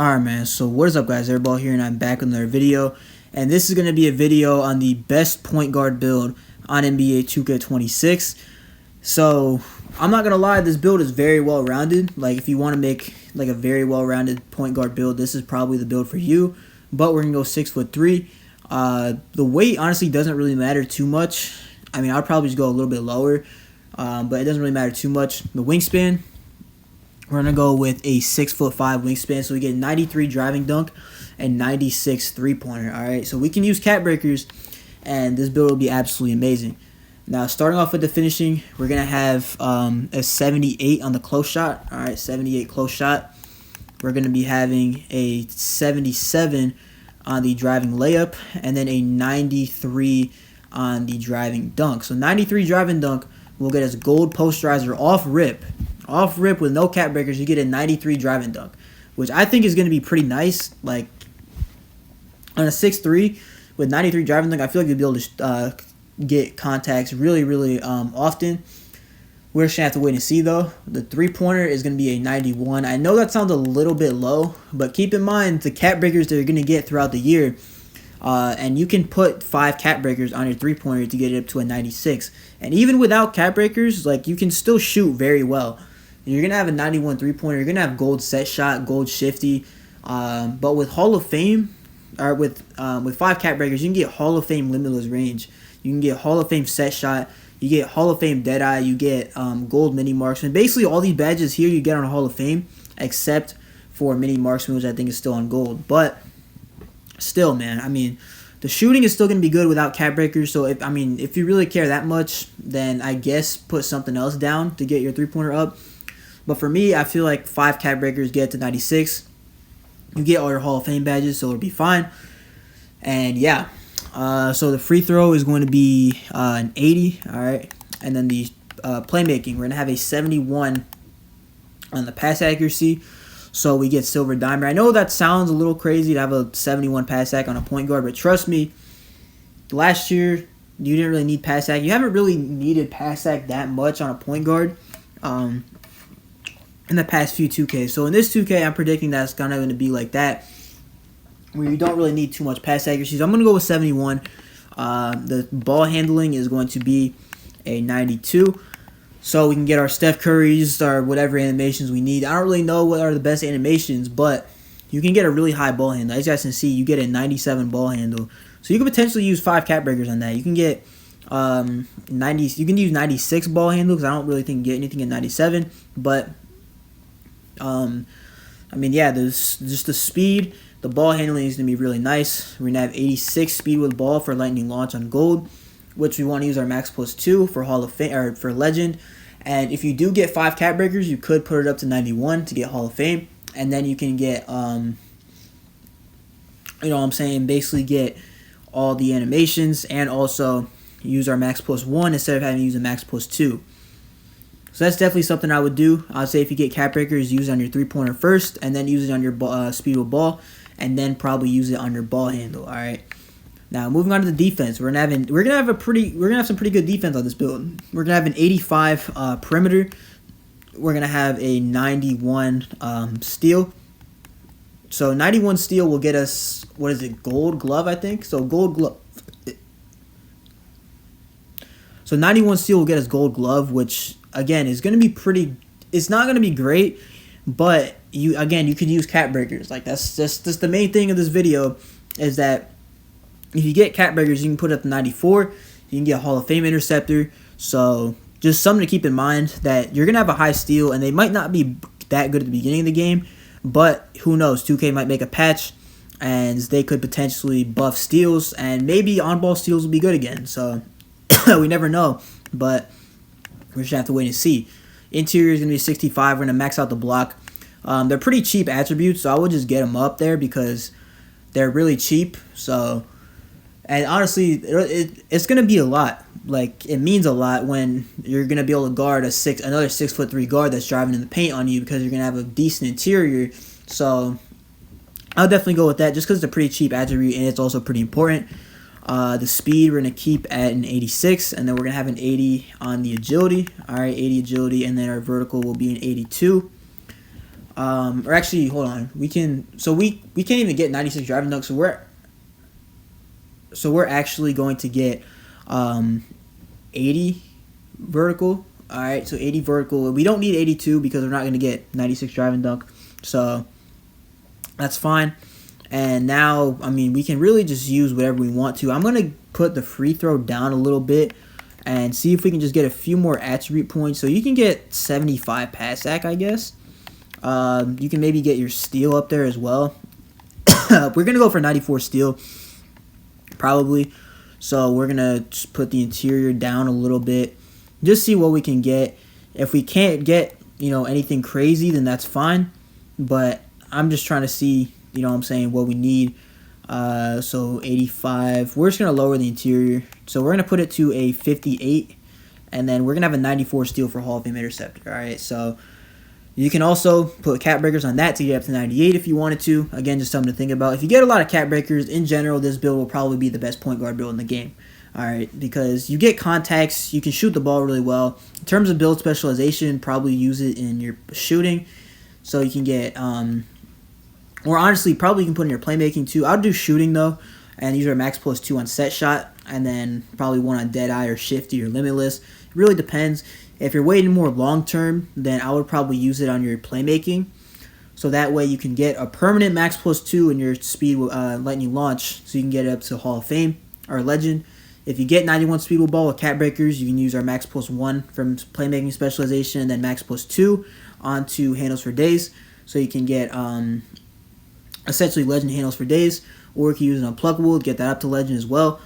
Alright man, so what is up guys, Airball here and I'm back with another video. And this is going to be a video on the best point guard build on NBA 2K26. So, I'm not going to lie, this build is very well rounded. Like if you want to make like a very well rounded point guard build, this is probably the build for you. But we're going to go 6'3". The weight honestly doesn't really matter too much. I mean, I'll probably just go a little bit lower. But it doesn't really matter too much. The wingspan, we're going to go with a 6'5" wingspan, so we get 93 driving dunk and 96 three-pointer, all right? So we can use cat breakers, and this build will be absolutely amazing. Now, starting off with the finishing, we're going to have a 78 on the close shot, all right? 78 close shot. We're going to be having a 77 on the driving layup, and then a 93 on the driving dunk. So 93 driving dunk will get us gold posterizer off rip. Off rip with no cat breakers, you get a 93 driving dunk, which I think is going to be pretty nice. Like on a 6'3" with 93 driving dunk, I feel like you'll be able to get contacts really often. We're just going to have to wait and see though. The three-pointer is going to be a 91. I know that sounds a little bit low, but keep in mind the cat breakers that you're going to get throughout the year. And you can put 5 cat breakers on your three-pointer to get it up to a 96. And even without cat breakers, like you can still shoot very well. You're going to have a 91 three-pointer. You're going to have gold set shot, gold shifty. But with Hall of Fame, or with 5 cat breakers, you can get Hall of Fame limitless range. You can get Hall of Fame set shot. You get Hall of Fame deadeye. You get gold mini marksman. Basically, all these badges here you get on Hall of Fame, except for mini marksman, which I think is still on gold. But still, man, I mean, the shooting is still going to be good without cat breakers. So, if you really care that much, then I guess put something else down to get your three-pointer up. But for me, I feel like 5 cat breakers get to 96. You get all your Hall of Fame badges, so it'll be fine. And yeah, so the free throw is going to be an 80, all right? And then the playmaking, we're going to have a 71 on the pass accuracy. So we get silver dimer. I know that sounds a little crazy to have a 71 pass ac on a point guard, but trust me, last year you didn't really need pass ac. You haven't really needed pass ac that much on a point guard in the past few 2Ks. So in this 2K, I'm predicting that's kind of going to be like that, where you don't really need too much pass accuracy. So I'm going to go with 71. The ball handling is going to be a 92. So we can get our Steph Curry's or whatever animations we need. I don't really know what are the best animations, but you can get a really high ball handle. As you guys can see, you get a 97 ball handle. So you can potentially use 5 cat breakers on that. You can get 90. You can use 96 ball handle because I don't really think you can get anything at 97. But yeah, there's just the speed. The ball handling is going to be really nice. We're going to have 86 speed with ball for lightning launch on gold, which we want to use our max +2 for Hall of Fame or for legend. And if you do get 5 cat breakers, you could put it up to 91 to get Hall of Fame, and then you can get basically get all the animations and also use our max +1 instead of having to use a max +2. So that's definitely something I would do. I'd say if you get cat breakers, use it on your three-pointer first, and then use it on your speed with ball, and then probably use it on your ball handle. All right. Now moving on to the defense, we're gonna have some pretty good defense on this build. We're gonna have an 85 perimeter. We're gonna have a 91 steal. So 91 steal will get us, what is it, gold glove, I think. So gold glove. So 91 steal will get us gold glove, which again is gonna be pretty. It's not gonna be great, but you could use cat breakers. Like that's the main thing of this video is that if you get cat breakers, you can put it up to 94. You can get a Hall of Fame interceptor. So just something to keep in mind that you're going to have a high steal, and they might not be that good at the beginning of the game, but who knows? 2K might make a patch, and they could potentially buff steals, and maybe on-ball steals will be good again. So we never know, but we're just going to have to wait and see. Interior is going to be 65. We're going to max out the block. They're pretty cheap attributes, so I would just get them up there because they're really cheap. So... And honestly, it's going to be a lot. Like, it means a lot when you're going to be able to guard another 6'3" guard that's driving in the paint on you because you're going to have a decent interior. So, I'll definitely go with that just because it's a pretty cheap attribute and it's also pretty important. The speed, we're going to keep at an 86, and then we're going to have an 80 on the agility. All right, 80 agility, and then our vertical will be an 82. Or actually, hold on. We can't even get 96 driving dunk. So we're actually going to get 80 vertical. All right, so 80 vertical. We don't need 82 because we're not going to get 96 driving dunk. So that's fine. And now, I mean, we can really just use whatever we want to. I'm going to put the free throw down a little bit and see if we can just get a few more attribute points. So you can get 75 pass act, I guess. You can maybe get your steal up there as well. We're going to go for 94 steal, probably. So we're going to just put the interior down a little bit. Just see what we can get. If we can't get, anything crazy, then that's fine. But I'm just trying to see, what I'm saying, what we need. So 85. We're just going to lower the interior. So we're going to put it to a 58. And then we're going to have a 94 steal for Hall of Fame interceptor. All right, so you can also put cap breakers on that to get up to 98 if you wanted to. Again, just something to think about. If you get a lot of cap breakers, in general, this build will probably be the best point guard build in the game. All right, because you get contacts, you can shoot the ball really well. In terms of build specialization, probably use it in your shooting. So you can get, or honestly, probably you can put in your playmaking too. I'll do shooting though, and use our max +2 on set shot, and then probably one on dead eye or shifty or limitless. It really depends. If you're waiting more long term, then I would probably use it on your playmaking. So that way you can get a permanent max +2 in your speed lightning launch, so you can get it up to Hall of Fame or Legend. If you get 91 speed with ball with cap breakers, you can use our max +1 from playmaking specialization, and then max +2 onto handles for days. So you can get essentially Legend handles for days, or you can use an unpluckable to get that up to Legend as well.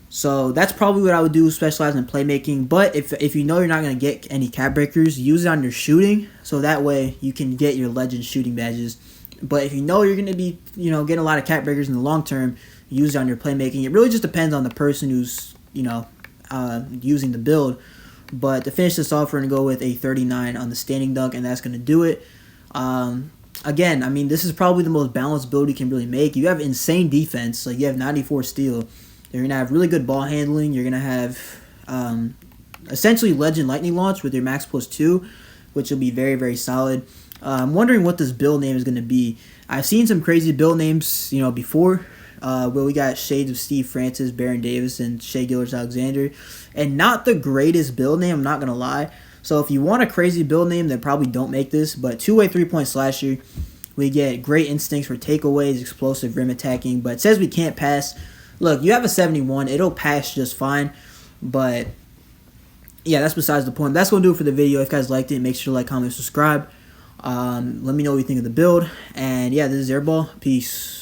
So that's probably what I would do, specialize in playmaking. But if you know you're not going to get any cap breakers, use it on your shooting, so that way you can get your Legend shooting badges. But if you know you're going to be, getting a lot of cap breakers in the long term, use it on your playmaking. It really just depends on the person who's, using the build. But to finish this off, we're going to go with a 39 on the standing dunk, and that's going to do it. Again, I mean, this is probably the most balanced build you can really make. You have insane defense. Like, you have 94 steal. You're going to have really good ball handling. You're going to have essentially Legend lightning launch with your max +2, which will be very, very solid. I'm wondering what this build name is going to be. I've seen some crazy build names, before. Where we got shades of Steve Francis, Baron Davis, and Shai Gilgeous-Alexander. And not the greatest build name, I'm not going to lie. So if you want a crazy build name, then probably don't make this. But two-way three-point slasher. We get great instincts for takeaways, explosive rim attacking. But it says we can't pass. Look, you have a 71. It'll pass just fine. But yeah, that's besides the point. That's going to do it for the video. If you guys liked it, make sure to like, comment, subscribe. Let me know what you think of the build. And yeah, this is Airball. Peace.